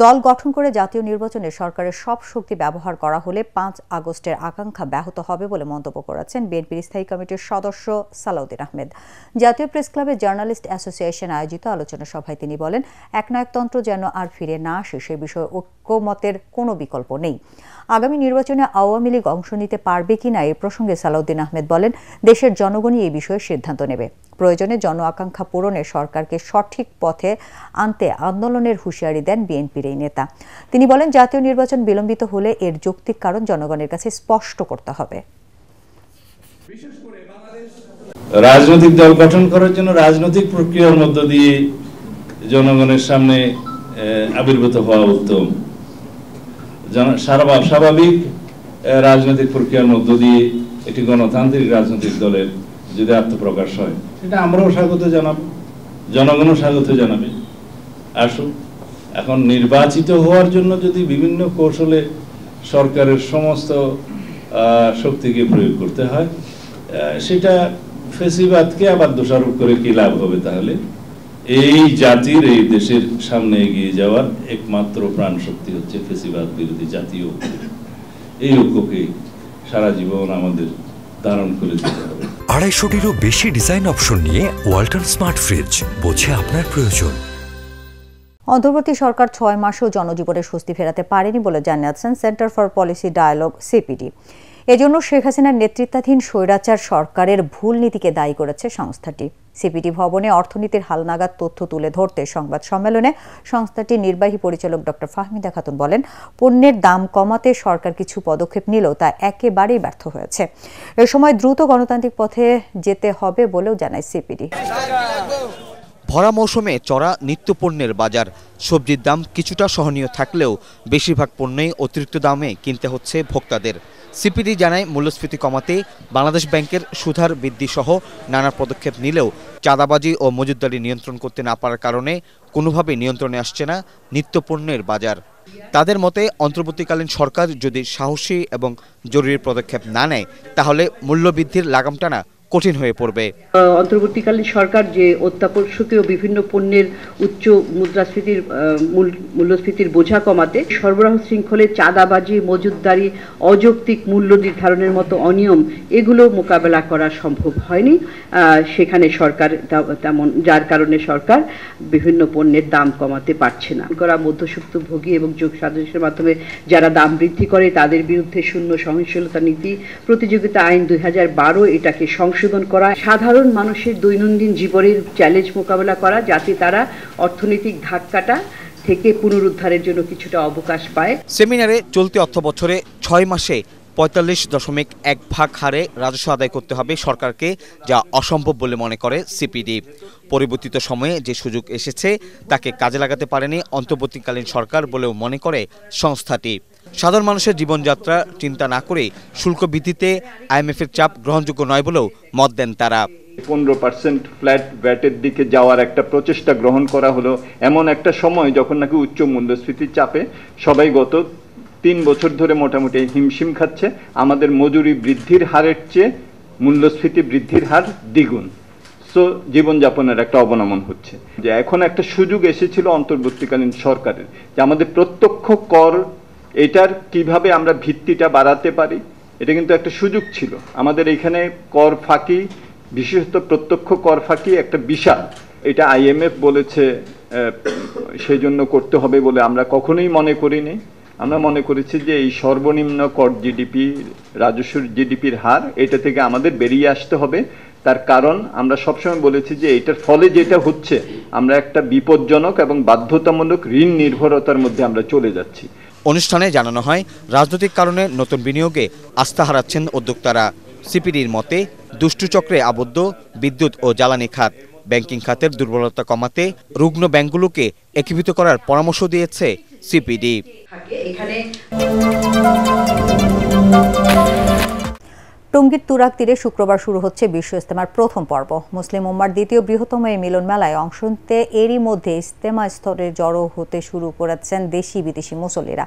দল গঠন করে জাতীয় নির্বাচনে সরকারের সব শক্তি ব্যবহার করা হলে ৫ আগস্টের আকাঙ্ক্ষা ব্যাহত হবে বলে মন্তব্য করেছেন বিএনপির স্থায়ী কমিটির সদস্য সালাউদ্দিন আহমেদ। জাতীয় প্রেস ক্লাবে জার্নালিস্ট অ্যাসোসিয়েশন আয়োজিত আলোচনা সভায় তিনি বলেন, একনায়কতন্ত্র যেন আর ফিরে না আসে সে বিষয়ে ঐক্যমতের কোনো বিকল্প নেই। আগামী নির্বাচনে আওয়ামী লীগ অংশ নিতে পারবে কিনা এ প্রসঙ্গে সালাউদ্দিন আহমেদ বলেন, দেশের জনগণই এই বিষয়ে সিদ্ধান্ত নেবে। প্রয়োজনে জন আকাঙ্ক্ষা পূরণে সরকারকে সঠিক পথে আনতে আন্দোলনের হুঁশিয়ারি দেন বিএনপির এই নেতা। তিনি বলেন, জাতীয় নির্বাচন বিলম্বিত হলে এর যৌক্তিক কারণ জনগণের কাছে স্পষ্ট করতে হবে। রাজনৈতিক দল গঠন করার জন্য রাজনৈতিক প্রক্রিয়ার মধ্য দিয়ে জনগণের সামনে আবির্ভূত হওয়া উত্তম। স্বাভাবিক রাজনৈতিক প্রক্রিয়ার মধ্য দিয়ে একটি গণতান্ত্রিক রাজনৈতিক দলের যদি আত্মপ্রকাশ হয়, এটা আমরাও স্বাগত জানাবো, জনগণও স্বাগত জানাবে। আসুন, এখন নির্বাচিত হওয়ার জন্য যদি বিভিন্ন কৌশলে সরকারের সমস্ত শক্তিকে প্রয়োগ করতে হয়, সেটা ফেসিবাদকে আবার দোষারোপ করে কি লাভ হবে? তাহলে এই জাতির, এই দেশের সামনে এগিয়ে যাওয়ার একমাত্র প্রাণ শক্তি হচ্ছে ফেসিবাদ বিরোধী জাতীয় ঐক্য। এই ঐক্যকে সারা জীবন আমাদের ধারণ করে যেতে হবে। 250-টিরও বেশি ডিজাইন অপশন নিয়ে ওয়ালটন স্মার্ট ফ্রিজ, বোঝে আপনার প্রয়োজন। অন্তর্বর্তী সরকার 6 মাসেও জনজীবনে স্বস্তি ফেরাতে পারেনি বলে জানিয়েছেন Centre for Policy Dialogue CPD. এজন্য শেখ হাসিনার নেতৃত্বাধীন স্বৈরাচার সরকারের ভুল নীতিকে দায়ী করেছে সংস্থাটি। সিপিডি ভবনে অর্থনীতির হালনাগাদ তথ্য তুলে ধরতে সংবাদ সম্মেলনে সংস্থাটির নির্বাহী পরিচালক ডক্টর ফাহমিদা খাতুন বলেন, পণ্যের দাম কমাতে সরকার কিছু পদক্ষেপ নিলেও তা একেবারেই ব্যর্থ হয়েছে। এ সময় দ্রুত গণতান্ত্রিক পথে যেতে হবে বলেও জানায় সিপিডি। ভরা মৌসুমে চড়া নিত্যপণ্যের বাজার, সবজির দাম কিছুটা সহনীয় থাকলেও বেশিরভাগ পণ্যই অতিরিক্ত দামে কিনতে হচ্ছে ভোক্তাদের। সিপিডি জানায়, মূল্যস্ফীতি কমাতে বাংলাদেশ ব্যাংকের সুদহার বৃদ্ধি সহ নানা পদক্ষেপ নিলেও চাঁদাবাজি ও মজুতদারি নিয়ন্ত্রণ করতে না পারার কারণে কোনোভাবেই নিয়ন্ত্রণে আসছে না নিত্যপণ্যের বাজার। তাদের মতে, অন্তর্বর্তীকালীন সরকার যদি সাহসী এবং জরুরি পদক্ষেপ না নেয়, তাহলে মূল্যবৃদ্ধির লাগাম টানা কঠিন হয়ে পড়বে। অন্তর্বর্তীকালীন সরকার যে অত্যাবশ্যকীয় বিভিন্ন পণ্যের উচ্চ মূল্যস্ফীতির বোঝা কমাতে সরবরাহ শৃঙ্খলে চাঁদাবাজি, মজুতদারি, অযৌক্তিক মূল্য নির্ধারণের মতো অনিয়ম, এগুলো মোকাবেলা করা সম্ভব হয়নি সেখানে সরকার, তেমন যার কারণে সরকার বিভিন্ন পণ্যের দাম কমাতে পারছে না। মধ্যস্বত্বভোগী এবং যোগ সাজসের মাধ্যমে যারা দাম বৃদ্ধি করে তাদের বিরুদ্ধে শূন্য সহনশীলতা নীতি, প্রতিযোগিতা আইন 2012 এটাকে সংশোধন করা, সাধারণ মানুষের দৈনন্দিন জীবনের চ্যালেঞ্জ মোকাবেলা করা, যাতে তারা অর্থনৈতিক ধাক্কাটা থেকে পুনরুদ্ধারের জন্য কিছুটা অবকাশ পায়। সেমিনারে চলতি অর্থবছরে 6 মাসে 45.1 হারে রাজস্ব আদায় করতে হবে সরকারকে, যা অসম্ভব বলে মনে করে সিপিডি। পরিবর্তিত সময়ে যে সুযোগ এসেছে তাকে কাজে লাগাতে পারেনি অন্তর্বর্তীকালীন সরকার বলেও মনে করে সংস্থাটি। সাধারণ মানুষের জীবনযাত্রা চিন্তা না করে শুল্ক বৃদ্ধিতে আইএমএফের চাপ গ্রহণযোগ্য নয় বলেও মত দেন তারা। 15% ফ্ল্যাট ভ্যাটের দিকে যাওয়ার একটা প্রচেষ্টা গ্রহণ করা হলো এমন একটা সময় যখন নাকি উচ্চ মূল্যস্ফীতির চাপে সবাই গত 3 বছর ধরে মোটামুটি হিমশিম খাচ্ছে। আমাদের মজুরি বৃদ্ধির হারের চেয়ে মূল্যস্ফীতি বৃদ্ধির হার দ্বিগুণ। সো জীবনযাপনের একটা অবনমন হচ্ছে। যে এখন একটা সুযোগ এসেছিল অন্তর্বর্তীকালীন সরকারের, যে আমাদের প্রত্যক্ষ কর এটার কিভাবে আমরা ভিত্তিটা বাড়াতে পারি, এটা কিন্তু একটা সুযোগ ছিল। আমাদের এখানে কর ফাঁকি, বিশেষত প্রত্যক্ষ কর ফাঁকি একটা বিশাল, এটা আইএমএফ বলেছে সেই জন্য করতে হবে বলে আমরা কখনোই মনে করিনি। আমরা মনে করেছি যে এই সর্বনিম্ন কর জিডিপি, রাজস্ব জিডিপির হার, এটা থেকে আমাদের বেরিয়ে আসতে হবে। তার কারণ আমরা সবসময় বলেছি যে এটার ফলে যেটা হচ্ছে, আমরা একটা বিপজ্জনক এবং বাধ্যতামূলক ঋণ নির্ভরতার মধ্যে আমরা চলে যাচ্ছি। অনুষ্ঠানে জানানো হয়, রাজনৈতিক কারণে নতুন বিনিয়োগে আস্থা হারাচ্ছেন উদ্যোক্তারা। সিপিডির মতে, দুষ্টু চক্রে আবদ্ধ বিদ্যুৎ ও জ্বালানি খাত, ব্যাংকিং খাতের দুর্বলতা কমাতে রুগ্ন ব্যাংকগুলোকে একীভূত করার পরামর্শ দিয়েছে সিপিডি। টঙ্গীর তুরাগ তীরে শুক্রবার শুরু হচ্ছে বিশ্ব ইজতেমার প্রথম পর্ব। মুসলিম উম্মার দ্বিতীয় বৃহত্তম এই মিলন মেলায় অংশ নিতে এরই মধ্যে ইজতেমা স্তরে জড়ো হতে শুরু করেছেন দেশি বিদেশি মুসল্লিরা।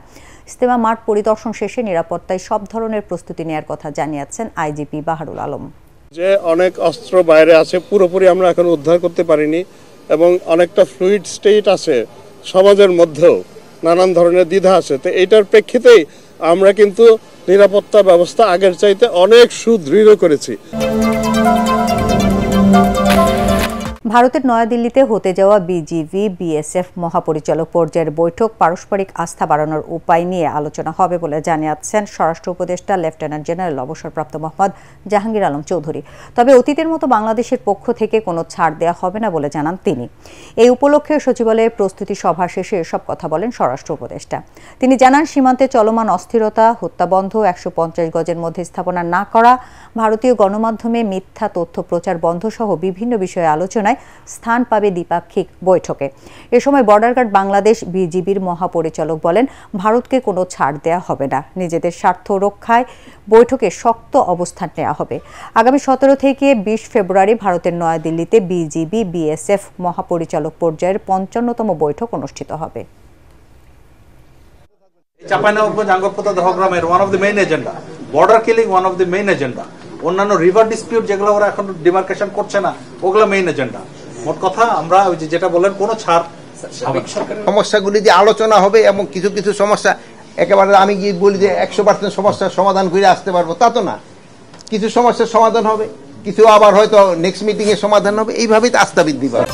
ইজতেমা মাঠ পরিদর্শন শেষে নিরাপত্তায় সব ধরনের প্রস্তুতি নেওয়ার কথা জানিয়েছেন আইজিপি বাহারুল আলম। যে অনেক অস্ত্র বাইরে আছে, পুরোপুরি আমরা এখন উদ্ধার করতে পারিনি। এবং অনেকটা ফ্লুইড স্টেট আছে সমাজের মধ্যেও, নানান ধরনের দ্বিধা আছে। তো এইটার প্রেক্ষিতেই আমরা কিন্তু নিরাপত্তা ব্যবস্থা আগের চাইতে অনেক সুদৃঢ় করেছি। ভারতের নয়াদিল্লিতে হতে যাওয়া বিজিবি বিএসএফ মহাপরিচালক পর্যায়ের বৈঠক পারস্পরিক আস্থা বাড়ানোর উপায় নিয়ে আলোচনা হবে বলে জানিয়েছেন স্বরাষ্ট্র উপদেষ্টা লেফটেন্যান্ট জেনারেল অবসরপ্রাপ্ত মোহাম্মদ জাহাঙ্গীর আলম চৌধুরী। তবে অতীতের মতো বাংলাদেশের পক্ষ থেকে কোনো ছাড় দেওয়া হবে না বলে জানান তিনি। এই উপলক্ষে সচিবালয়ের প্রস্তুতি সভা শেষে এসব কথা বলেন স্বরাষ্ট্র উপদেষ্টা। তিনি জানান, সীমান্তে চলমান অস্থিরতা, হত্যাবন্ধ, 150 গজের মধ্যে স্থাপনা না করা, ভারতীয় গণমাধ্যমে মিথ্যা তথ্য প্রচার বন্ধ সহ বিভিন্ন বিষয়ে আলোচনায় স্থান পাবে দ্বিপাক্ষিক বৈঠকে। এ সময় বর্ডার গার্ড বাংলাদেশ বিজিবির মহাপরিচালক বলেন, ভারতকে কোনো ছাড় দেয়া হবে না, নিজেদের স্বার্থ রক্ষায় বৈঠকে শক্ত অবস্থান নেওয়া হবে। আগামী 17 থেকে 20 ফেব্রুয়ারি ভারতের নয়াদিল্লিতে বিজিবি বিএসএফ মহাপরিচালক পর্যায়ের 55তম বৈঠক অনুষ্ঠিত হবে। চাঁপাইনবাবগঞ্জ আঙ্গরপোতা দহগ্রামের one of the main agenda, border killing one of the main agenda, অন্যান্য রিভার ডিসপিউট যেগুলো ওরা এখন ডিমার্কেশন করছে না ওগুলো মেইন এজেন্ডা। মোট কথা আমরা ওই যেটা বললেন কোনো ছাড়, সমস্যাগুলি যে আলোচনা হবে এবং কিছু কিছু সমস্যা একেবারে আমি গিয়ে বলি যে 100% সমস্যার সমাধান করে আসতে পারবো তা তো না। কিছু সমস্যার সমাধান হবে, কিছু আবার হয়তো নেক্সট মিটিং এ সমাধান হবে, এইভাবেই তো আস্থা বৃদ্ধি পাবে।